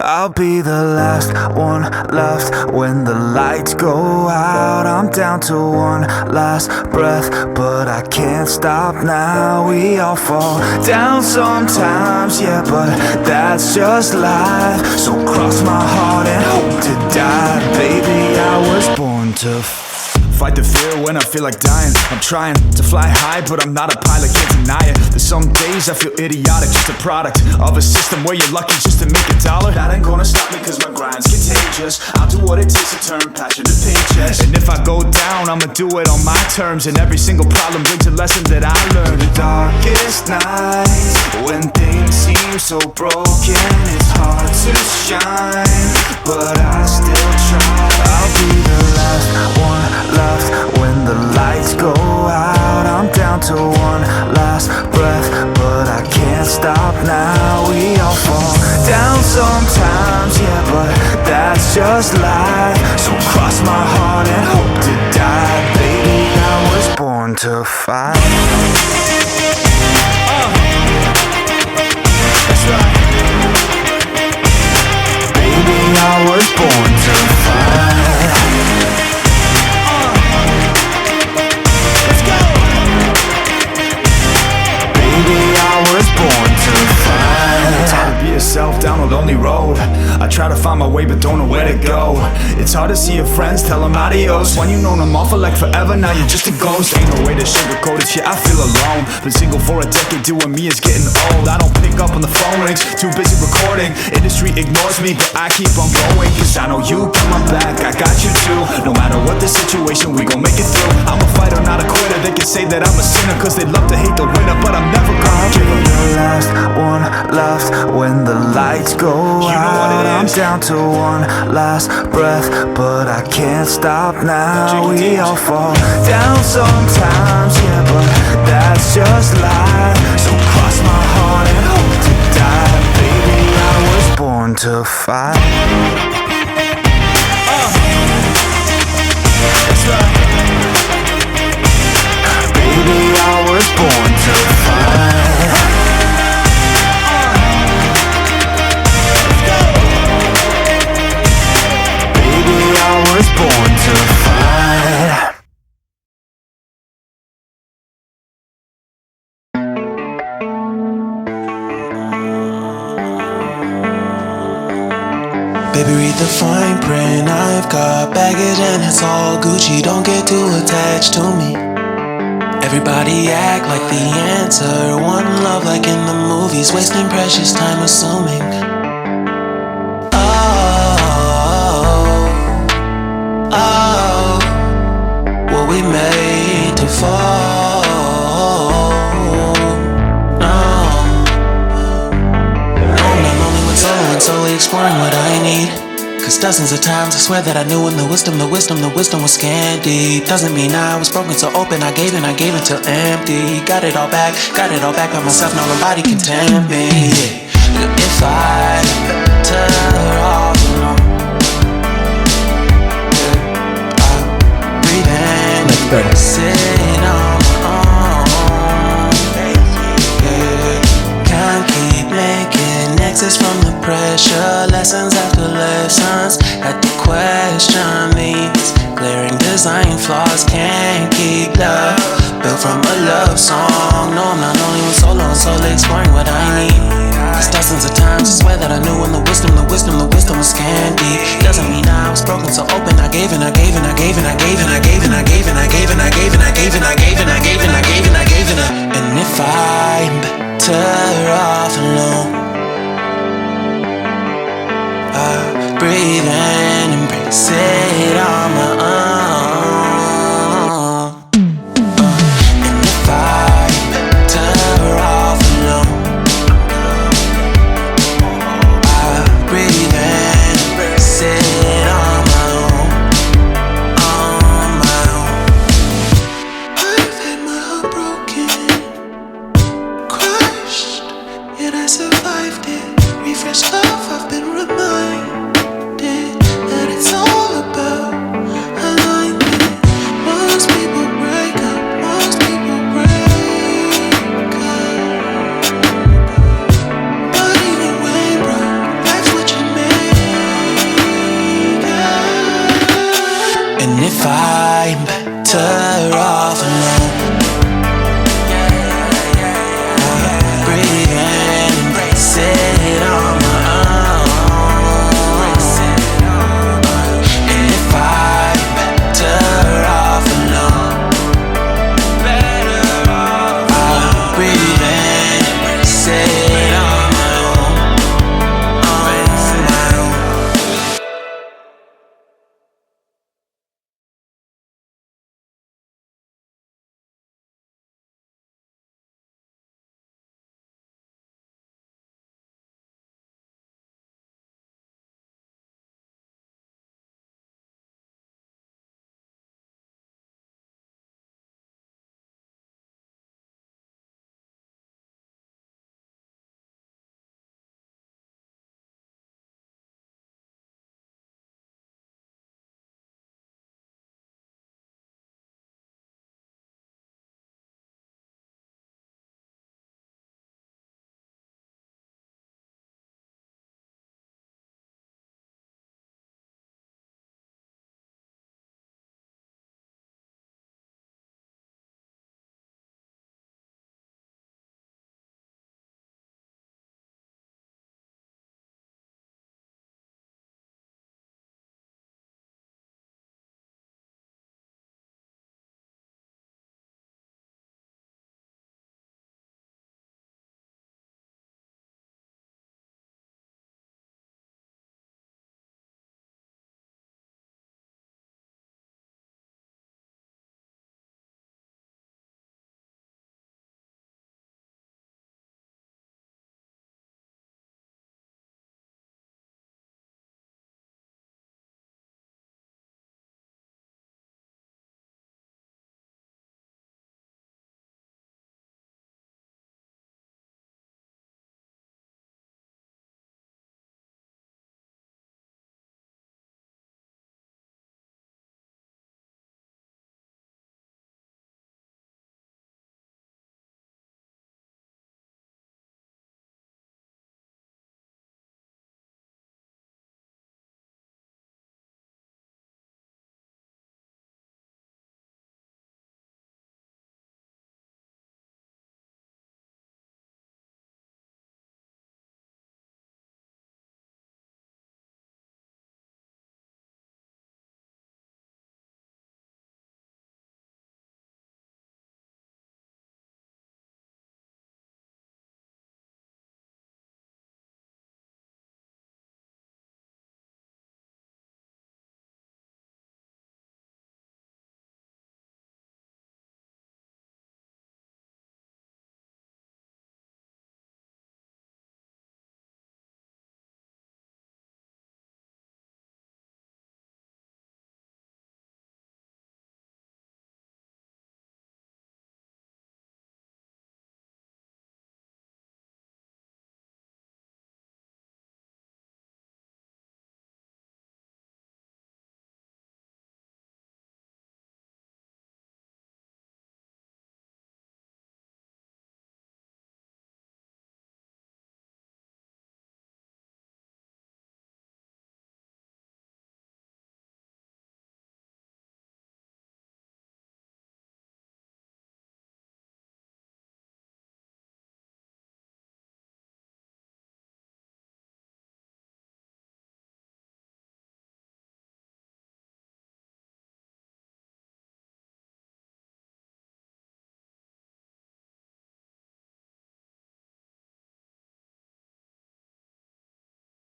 I'll be the last one left when the lights go out. I'm down to one last breath, but I can't stop now. We all fall down sometimes, yeah, but that's just life. So cross my heart and hope to die. Baby, I was born to fight the fear when I feel like dying. I'm trying to fly high, but I'm not a pilot, can't deny it. There's some days I feel idiotic, just a product of a system where you're lucky just to make $1. That ain't gonna stop me cause my grind's contagious. I'll do what it takes to turn passion to paychecks. And if I go down, I'ma do it on my terms. And every single problem brings a lesson that I learned. The darkest nights, when things seem so broken, it's hard to shine, but I still try. I'll be the last one left when the lights go out. I'm down to one last breath, but I can't stop now. We all fall down sometimes, yeah, but that's just life. So cross my heart and hope to die. Baby, I was born to fight. That's right. Baby, I was born to fight. Down a lonely road, I try to find my way but don't know where to go. It's hard to see your friends, tell them adios. When you known them all for like forever, now you're just a ghost. Ain't no way to sugarcoat it, yeah, I feel alone. Been single for a decade, doing me is getting old. I don't pick up on the phone rings, too busy recording. Industry ignores me, but I keep on going, cause I know you got my back, I got you too. No matter what the situation, we gon' make it through. I'm a fighter, not a quitter. They can say that I'm a sinner, cause they love to hate the winner, but I'm never gonna give up. The last one left when the lights go out. I'm down to one last breath, but I can't stop now. We all fall down sometimes, yeah, but that's just life. So cross my heart and hope to die. Baby, I was born to fight. That's right. Baby, I was born to fight. Born to fight. Baby, read the fine print. I've got baggage and it's all Gucci. Don't get too attached to me. Everybody act like the answer. One love like in the movies. Wasting precious time assuming. We made to fall. No, I'm only with solo and solely exploring what I need. Cause dozens of times I swear that I knew when the wisdom was scanty. Doesn't mean I was broken so open. I gave until empty. Got it all back by myself. Now nobody can tempt me. If I tear off alone, sit on my own. Can't keep making exits from the pressure. Lessons after lessons. Had to question these glaring design flaws. Can't keep love built from a love song. No, I'm not only with solo and solely exploring what I need. Cause dozens of times I swear that I knew when the wisdom was scanty. Doesn't mean I was broken so open. I gave and I gave and I gave and I gave and I gave and I gave and I gave and I gave and I gave and I gave and I gave and I gave and I gave and I. And if I'm better off alone, I breathe and embrace it on my own. And if I'm better off alone, breathe and embrace it on my own, on my own. I've had my heart broken, crushed, yet I survived it. Refreshed love, I've been reminded that it's all about touch.